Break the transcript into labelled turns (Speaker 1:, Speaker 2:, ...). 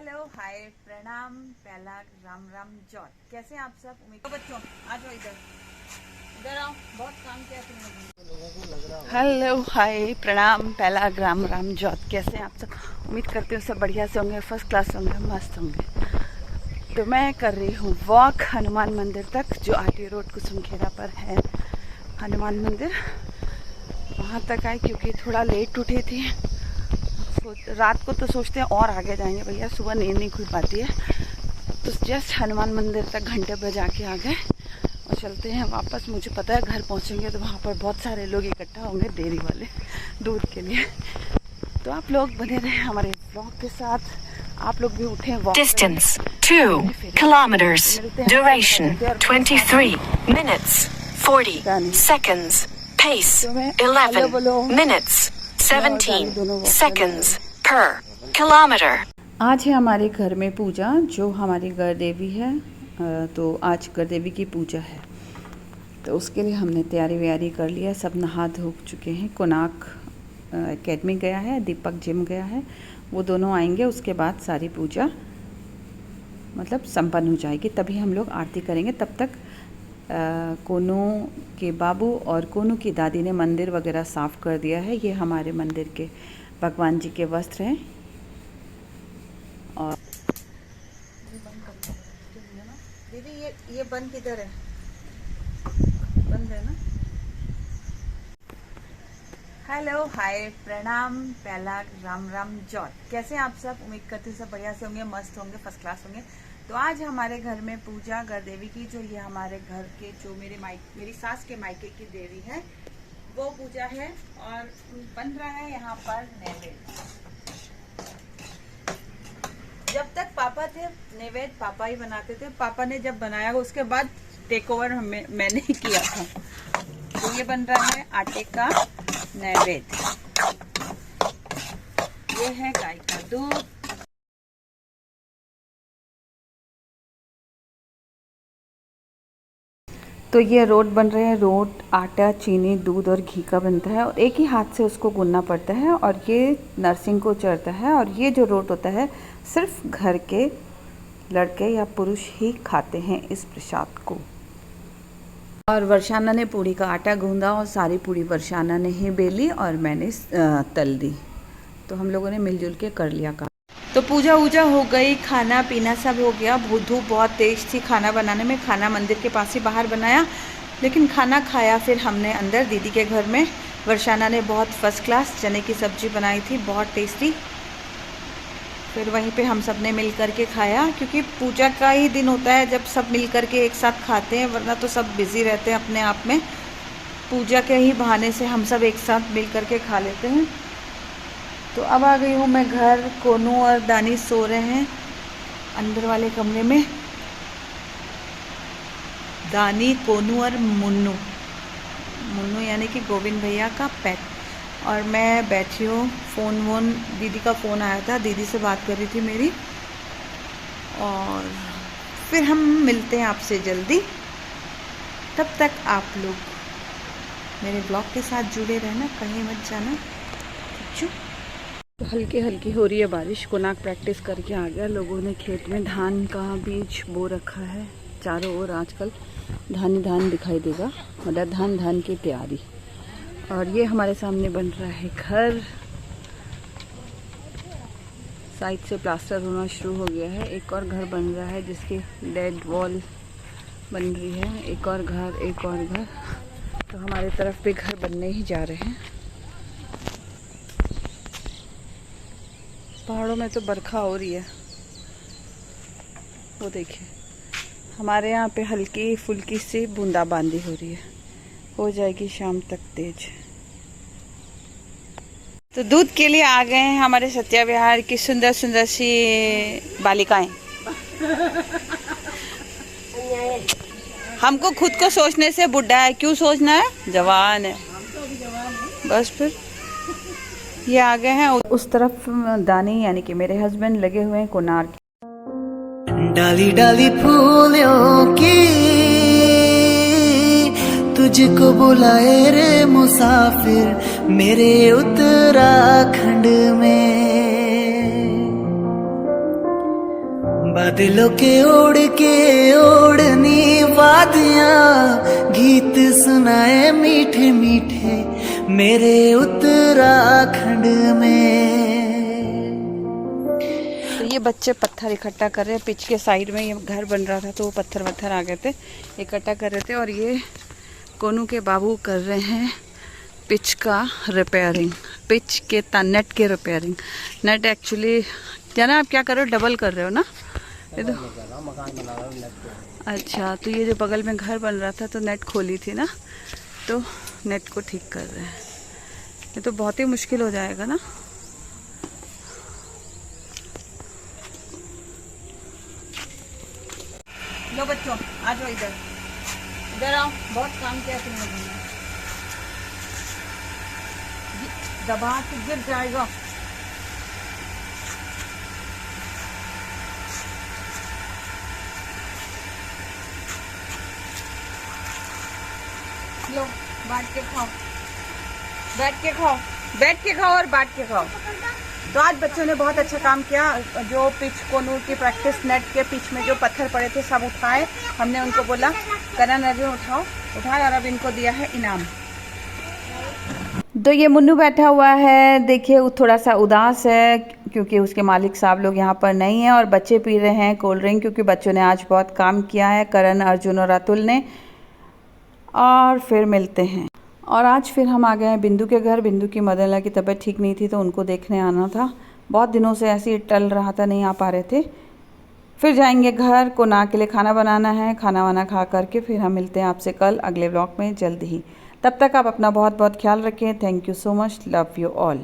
Speaker 1: Hello hi प्रणाम पहला Ram Ram jot. कैसे हैं आप सब? उम्मीद बच्चों आ जाओ इधर इधर आओ, बहुत काम किया तुमने। हेलो हाय प्रणाम पहला राम राम जॉट। कैसे हैं आप सब? उम्मीद करती हूँ सब बढ़िया से होंगे, फर्स्ट क्लास होंगे, मस्त होंगे। तो मैं कर रही हूँ वॉक हनुमान मंदिर तक, जो आरटी रोड कुसुमखेड़ा पर है हनुमान मंदिर। वहाँ तक आई क्योंकि थोड़ा लेट उठी थी। रात को तो सोचते हैं और आगे जाएंगे भैया, सुबह नींद नहीं खुल पाती है, तो जस्ट हनुमान मंदिर तक घंटे बजा के आ गए और चलते हैं वापस। मुझे पता है घर पहुंचेंगे तो वहाँ पर बहुत सारे लोग इकट्ठा होंगे डेयरी वाले दूध के लिए। तो आप लोग बने रहे हमारे ब्लॉग के साथ, आप लोग भी उठे walk.
Speaker 2: Distance 2 kilometers, duration 23 minutes 40 seconds, pace 11 minutes 17 seconds per kilometer।
Speaker 1: आज है हमारे घर में पूजा, जो हमारी घर देवी है। तो आज घर देवी की पूजा है, तो उसके लिए हमने तैयारी व्यारी कर लिया। सब नहा धो चुके हैं। कोनाक एकेडमी गया है, दीपक जिम गया है, वो दोनों आएंगे। उसके बाद सारी पूजा मतलब संपन्न हो जाएगी, तभी हम लोग आरती करेंगे। तब तक कोनू के बाबू और कोनू की दादी ने मंदिर वगैरह साफ़ कर दिया है। ये हमारे मंदिर के भगवान जी के वस्त्र हैं। और दीदी ये बंद किधर है? बंद है ना। हेलो हाय प्रणाम पहला राम राम जॉट। कैसे हैं आप सब? उम्मीद करती हूँ सब बढ़िया से होंगे, मस्त होंगे, फर्स्ट क्लास होंगे। तो आज हमारे घर में पूजा घर देवी की, जो ये हमारे घर के जो मेरी सास के मायके की देवी है, वो पूजा है। और बन रहा है यहाँ पर नैवेद्य। जब तक पापा थे नैवेद्य पापा ही बनाते थे। पापा ने जब बनाया उसके बाद टेक ओवर मैंने ही किया था। तो ये बन रहा है आटे का नैवेद्य। ये है गाय का दूध। तो ये रोट बन रहे हैं। रोट आटा, चीनी, दूध और घी का बनता है और एक ही हाथ से उसको गूंदना पड़ता है और ये नरसिंह को चढ़ता है। और ये जो रोट होता है सिर्फ घर के लड़के या पुरुष ही खाते हैं इस प्रसाद को। और वर्षाना ने पूड़ी का आटा गूंदा और सारी पूड़ी वर्षाना ने ही बेली और मैंने तल दी। तो हम लोगों ने मिलजुल के कर लिया काम। तो पूजा वूजा हो गई, खाना पीना सब हो गया। धूप बहुत तेज थी खाना बनाने में। खाना मंदिर के पास ही बाहर बनाया, लेकिन खाना खाया फिर हमने अंदर दीदी के घर में। वर्षाना ने बहुत फर्स्ट क्लास चने की सब्जी बनाई थी, बहुत टेस्टी। फिर वहीं पे हम सब ने मिल कर के खाया, क्योंकि पूजा का ही दिन होता है जब सब मिल कर के एक साथ खाते हैं, वरना तो सब बिज़ी रहते हैं अपने आप में। पूजा के ही बहाने से हम सब एक साथ मिल कर के खा लेते हैं। तो अब आ गई हूँ मैं घर। कोनू और दानी सो रहे हैं अंदर वाले कमरे में। दानी, कोनू और मुन्नू, मुन्नू यानी कि गोविंद भैया का पेट। और मैं बैठी हूँ। फ़ोन दीदी का फ़ोन आया था, दीदी से बात कर रही थी मेरी। और फिर हम मिलते हैं आपसे जल्दी। तब तक आप लोग मेरे ब्लॉग के साथ जुड़े रहना, कहीं मत जाना। तो हल्की हल्की हो रही है बारिश। कोनाक प्रैक्टिस करके आ गया। लोगों ने खेत में धान का बीज बो रखा है। चारों ओर आजकल धान ही धान दिखाई देगा, मतलब धान की तैयारी। और ये हमारे सामने बन रहा है घर। साइड से प्लास्टर होना शुरू हो गया है। एक और घर बन रहा है जिसकी डेड वॉल बन रही है। एक और घर, एक और घर। तो हमारे तरफ भी घर बनने ही जा रहे हैं। पहाड़ों में तो बरखा हो रही है, वो देखिए। हमारे यहाँ पे हल्की फुल्की सी बूंदाबांदी हो रही है, हो जाएगी शाम तक तेज। तो दूध के लिए आ गए हैं हमारे सत्या विहार की सुंदर सुंदर सी बालिकाएं। हमको खुद को सोचने से बुढ़ा है, क्यों सोचना है, जवान है बस। फिर ये आ गए हैं। उस तरफ दानी यानी कि मेरे हस्बैंड लगे हुए हैं कोणार्क।
Speaker 3: डाली डाली फूलों की तुझको बुलाए रे मुसाफिर मेरे उत्तराखंड में। बादलों के ओढ़नी वादियां गीत सुनाए मीठे मीठे मेरे उत्तराखंड में।
Speaker 1: तो ये बच्चे पत्थर इकट्ठा कर रहे हैं, पिच के साइड में ये घर बन रहा था तो वो पत्थर वत्थर आ गए थे, इकट्ठा कर रहे थे। और ये कोनू के बाबू कर रहे हैं पिच का रिपेयरिंग, पिच के नेट के रिपेयरिंग। नेट एक्चुअली जाना आप क्या कर रहे हो, डबल कर रहे हो ना? ये तो अच्छा, तो ये जो बगल में घर बन रहा था तो नेट खोली थी ना, तो नेट को ठीक कर रहे हैं। ये तो बहुत ही मुश्किल हो जाएगा ना। लो बच्चों आ जाओ, इधर इधर आओ, बहुत काम किया तुमने, दबा के गिर जाएगा। लो बांट के खाओ, बैठ के खाओ, बैठ के खाओ और बांट के खाओ। तो आज बच्चों ने बहुत अच्छा काम किया। जो पिच कोनू की प्रैक्टिस नेट के पिच में जो पत्थर पड़े थे सब उठाए, हमने उनको बोला करण अर्जुन उठाए और अब इनको दिया है इनाम। तो ये मुन्नू बैठा हुआ है, देखिए वो थोड़ा सा उदास है क्योंकि उसके मालिक साहब लोग यहाँ पर नहीं हैं, और बच्चे पी रहे हैं कोल्ड ड्रिंक क्योंकि बच्चों ने आज बहुत काम किया है, करण अर्जुन और अतुल ने। और फिर मिलते हैं। और आज फिर हम आ गए हैं बिंदु के घर। बिंदु की मदनला की तबीयत ठीक नहीं थी तो उनको देखने आना था, बहुत दिनों से ऐसे ही टल रहा था, नहीं आ पा रहे थे। फिर जाएंगे घर, कोना के लिए खाना बनाना है, खाना वाना खा करके फिर हम मिलते हैं आपसे कल अगले व्लॉग में जल्द ही। तब तक आप अपना बहुत बहुत ख्याल रखें। Thank you so much, love you all.